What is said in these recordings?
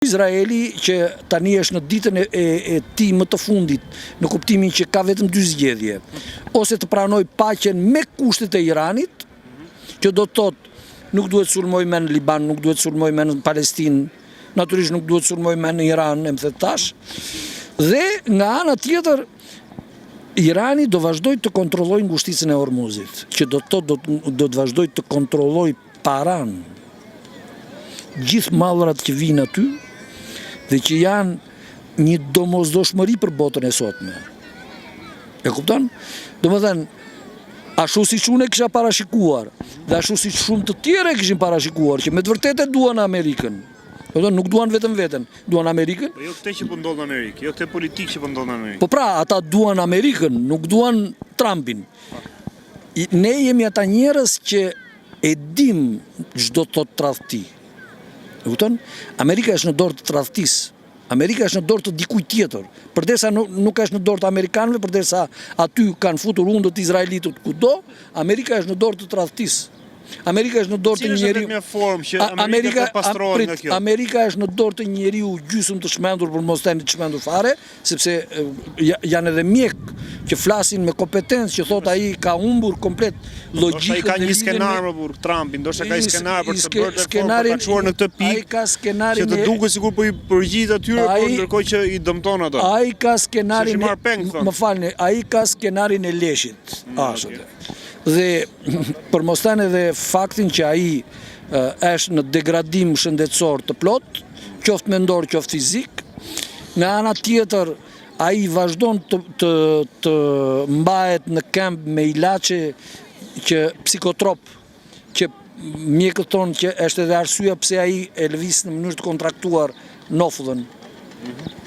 Izraeli që tani është në ditën e tij më të fundit, në kuptimin që ka vetëm dy zgjedhje, ose të pranoj paqen me kushtet e Iranit, që do të thotë nuk duhet sulmoj me në Liban, nuk duhet sulmoj me në Palestinë, natyrisht nuk duhet sulmoj me në Iran, e më the tash, dhe nga ana tjetër Irani do vazhdoj të kontrollojë ngushticën e Hormuzit, që do të thotë do të vazhdoj të kontrollojë paran, gjithë mallrat që vinë aty, dhe që janë një domosdoshmëri për botën e sotme. E kupton? Domethënë, ashtu siç unë e kisha parashikuar, dhe ashtu siç shumë të tjerë e kishin parashikuar, që me të vërtetë duan Amerikën. Nuk duan vetëm veten, duan Amerikën. Po jo këtë që po ndodh në Amerikë, jo këtë politikë që po ndodh në Amerikë. Po pra, ata duan Amerikën, nuk duan Trumpin. Ne jemi ata njerëz që e dim çdo thot tradhti. E kupton? Amerika është në dorë të tradhtisë. Amerika është në dorë të dikujt tjetër. Përderisa nuk është në dorë të amerikanëve, përderisa aty kanë futur undët izraelitët kudo, Amerika është në dorë të tradhtisë. Amerika është në dorë të njeriu. Cila është formë që Amerika të pastrohet nga kjo? Amerika është në dorë të njeriu gjysmë të shmendur për mos të shmendur fare, sepse janë edhe mjek që flasin me kompetencë, që thot ai ka humbur komplet logjikën. Ai ka një skenar për Trumpin, ndoshta ka një skenar për të bërë reformë, për të çuar në këtë pikë. Ai ka skenarin që të duket sikur po i përgjigjet atyre, por ndërkohë që i dëmton ato. Ai ka skenarin, më falni, ai ka skenarin e leshit. Dhe për mos thënë edhe faktin që ai është në degradim shëndetësor të plot, qoftë mendor, qoftë fizik, nga ana tjetër ai vazhdon të mbahet në kamp me ilaçe që psikotrop, që mjekët thonë që është edhe arsyeja pse ai e lëviz në mënyrë të kontraktuar nofullën.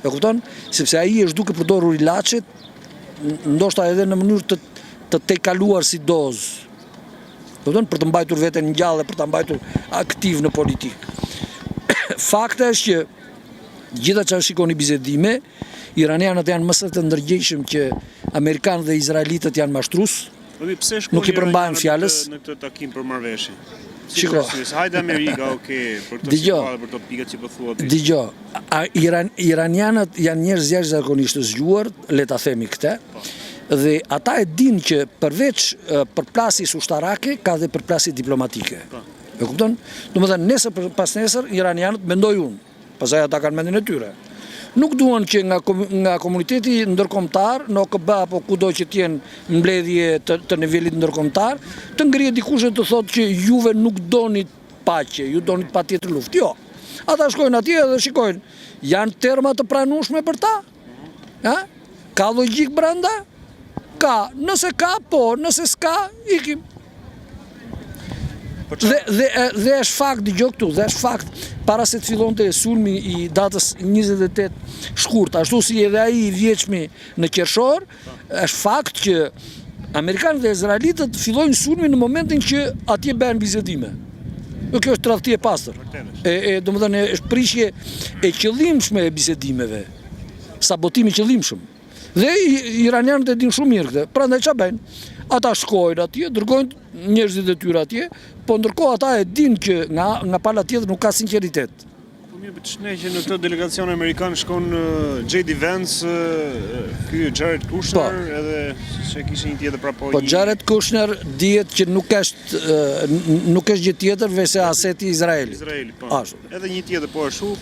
E kupton? Sepse ai është duke përdorur ilaçet, ndoshta edhe në mënyrë të tejkaluar si dozë, për të mbajtur veten ngjallë, për të mbajtur aktiv në politikë. Fakti është që gjitha çfarë shikoni bisedime, iranianët janë më së të ndërgjegjshëm që amerikanët dhe izraelitët janë mashtrues. Nuk i përmbahen fjalës në këtë takim për marrëveshje. Shiko, hajde Amerika, për të shikuar për të pikat që po thua ti. Dgjoj, iranianët janë njerëz jashtëzakonisht të zgjuar, le ta themi këtë. Dhe ata e din që përveç përplasjes ushtarake, ka dhe përplasje diplomatike. E kupton? Domethënë, nesër pas nesër, iranianët mendoj unë, pastaj ata kanë mendjen e tyre. Nuk duan që nga komuniteti ndërkombëtar, në OKB apo kudo që të jenë mbledhje të nivelit ndërkombëtar, të ngrihet dikush të thotë që juve nuk doni paqe, ju doni patjetër luftë. Jo. Ata shkojnë atje dhe shikojnë, janë terma të pranueshme për ta? Ka logjik brenda? Ka, nëse ka, po, nëse s'ka, ikim. Dhe është fakt, dëgjoj këtu, dhe është fakt, para se të fillonte sulmi i datës 28 shkurt, ashtu si edhe ai i vjeçmi në qershor, është fakt që amerikanët dhe izraelitët fillojnë sulmin në momentin që atje bëhen bisedime. Kjo është tradhti e pastër. Domethënë është prishje e qëllimshme e bisedimeve, sabotimi i qëllimshëm. Dhe iranianët e din shumë mirë këtë. Prandaj çfarë bëjnë? Ata shkojnë atje, dërgojnë njerëzit e tyre atje, po ndërkohë ata e din që nga pala tjetër nuk ka sinqeritet. Po mirë, ç'ne që në këtë delegacion amerikan shkon J.D. Vance, ky Jared Kushner, edhe se kishte një tjetër prapo. Po Jared Kushner dihet që nuk është gjë tjetër veçse aseti i Izraelit. Izraeli, po. Edhe një tjetër po ashtu.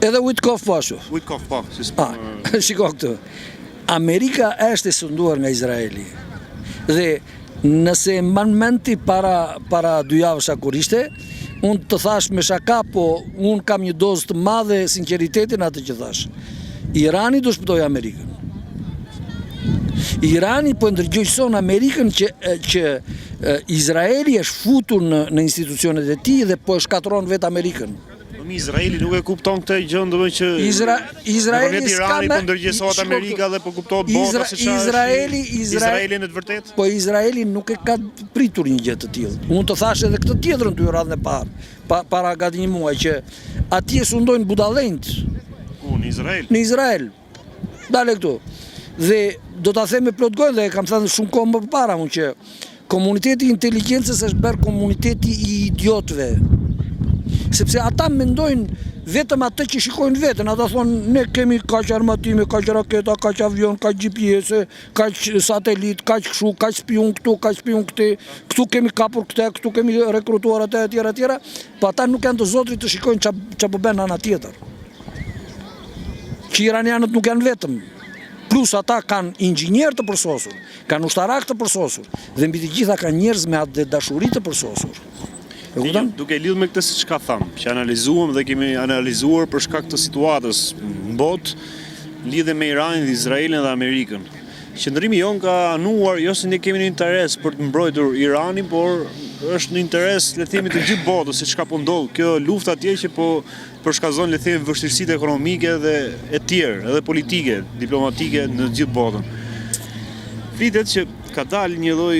Edhe Witkoff po ashtu. Witkoff po, si shiko këtu. Amerika është e sunduar nga Izraeli. Dhe nëse mban menti para 2 javësh kur ishte, unë të thash me shaka, po unë kam një dozë të madhe sinqeritetin atë që thash. Irani do shpëtoj Amerikën. Irani po ndërgjegjëson Amerikën që Izraeli është futur në institucionet e tij dhe po e shkatërron vetë Amerikën. Izraeli nuk e kupton këtë gjë, domethënë që Izraeli po ndërgjegjësohet Amerika dhe po kuptohet bota se çfarë. Izraeli në të vërtetë? Po Izraeli nuk e ka pritur një gjë të tillë. Unë të thash edhe këtë tjetrën ty radhën e parë, para gati një muaj, që atje sundojnë budallënjt. Ku në Izrael? Në Izrael. Dale këtu. Dhe do ta them me plot gojë, dhe kam thënë shumë kohë më parë unë që komuniteti i inteligjencës është bërë komuniteti i idiotëve. Sepse ata mendojnë vetëm atë që shikojnë vetën, ata thonë ne kemi kaq armatime, kaq raketa, kaq avion, kaq GPS, kaq satelit, kaq kështu, kaq spion këtu, kaq spion këtu kemi kapur këtë, këtu kemi rekrutuar atë etj. Po ata nuk janë të zotrit të shikojnë ç'a po bën ana tjetër. Që iranianët nuk janë vetëm. Plus ata kanë inxhinier të përsosur, kanë ushtarak të përsosur, dhe mbi të gjitha kanë njerëz me atë dashuri të përsosur. Duke lidhur me këtë siç ka thënë, që analizuam dhe kemi analizuar për shkak të situatës në botë, lidhe me Iranin, Izraelin dhe Amerikën. Qëndrimi jon ka anuar jo se ne kemi një interes për të mbrojtur Iranin, por është në interes, le të themi, të gjithë botës, siç ka po ndodhur kjo luftë atje që po përshkazon, le të themi, vështirësitë ekonomike dhe e tjerë, edhe politike, diplomatike në gjithë botën. Flitet që ka dalë një lloj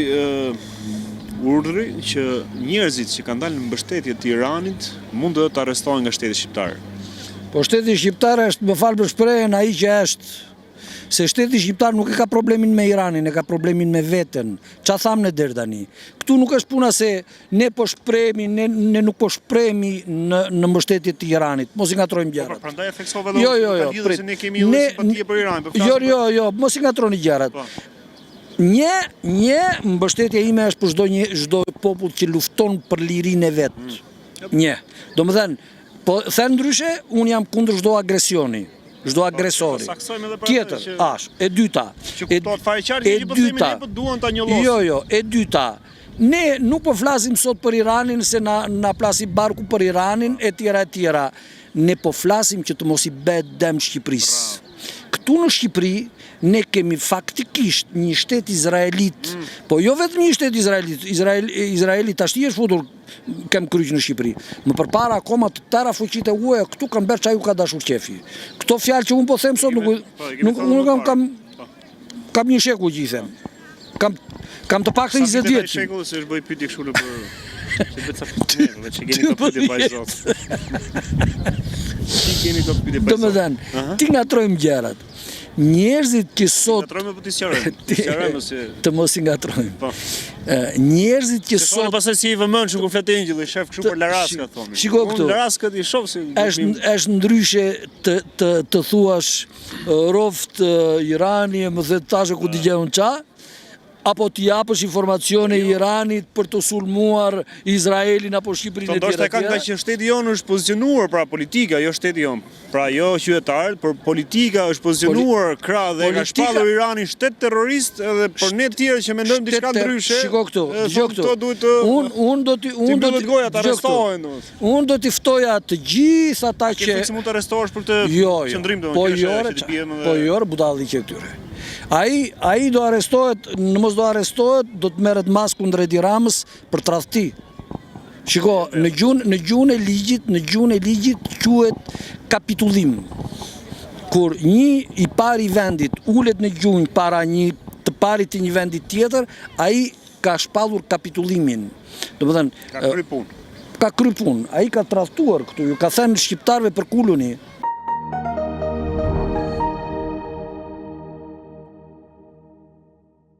urdhri që njerëzit që kanë dalë në mbështetje të Iranit mund të arrestohen nga shteti shqiptar. Po shteti shqiptar është, më fal për shprehjen, ai që është. Se shteti shqiptar nuk e ka problemin me Iranin, e ka problemin me veten. Qa thamë ne deri tani? Këtu nuk është puna se ne po shprehemi, ne nuk po shprehemi në mbështetje të Iranit. Mos i ngatrojmë gjërat. Po prandaj e theksova edhe se ne kemi simpati për Iranin. Jo, mos i ngatroni gjërat. Një mbështetje ime është për çdo popull që lufton për lirinë e vet. Një. Domethënë, po thënë ndryshe, un jam kundër çdo agresioni. Çdo agresori. Tjetër, e dyta. Jo, e dyta. Ne nuk po flasim sot për Iranin se na plasi barku për Iranin etj. Ne po flasim që të mos i bëhet dëm Shqipërisë. Këtu në Shqipëri ne kemi faktikisht një shtet izraelit, po jo vetëm një shtet izraelit, Izraeli tashti është futur kem kryq në Shqipëri. Më përpara akoma të tëra fuqitë e huaja këtu kanë bërë çaju ka dashur qefi. Këto fjalë që unë po them sot nuk kam një shekull që i them. Kam të paktën 20 vjet. Sa shekull se është bëj pyetje kështu në për se vetë sa fitnë, vetë keni këto pyetje vajzot. Ti keni këto pyetje vajzot. Domethënë, ti ngatrojmë gjërat. Njerëzit që sot të mos i ngatrojmë. Njerëzit që sot pastaj si i vëmendshëm kur flet Engjilli, shef kështu për Laraska thonë. Shiko këtu. Laraskat i shoh se është ndryshe të thuash roft Irani, më the tash ku dëgjon ça, apo t'i japësh informacione Iranit për të sulmuar Izraelin apo Shqipërinë e tjera. Ndoshta ka nga që shteti jonë është pozicionuar, pra politika, jo shteti jonë, pra jo qytetarët, por politika është pozicionuar krah dhe ka shpallur Iranin shtet terrorist edhe për ne të tjerë që mendojmë diçka ndryshe. Shiko këtu, dëgjoj këtu. Unë do t'i ftoja të gjithë ata që mund të arrestohesh për të qëndrim domethënë. Po jo, budalli që këtyre. Ai do arrestohet, mos do arrestohet, do të merret mas kundër Edi Ramës për tradhti. Shiko, në gjuhën e ligjit quhet kapitullim. Kur një i pari vendit ulet në gjunjë para një të parit të një vendit tjetër, ai ka shpallur kapitullimin. Domethënë, ka kry punë. Ai ka tradhtuar këtu, ju ka thënë shqiptarëve për kuluni.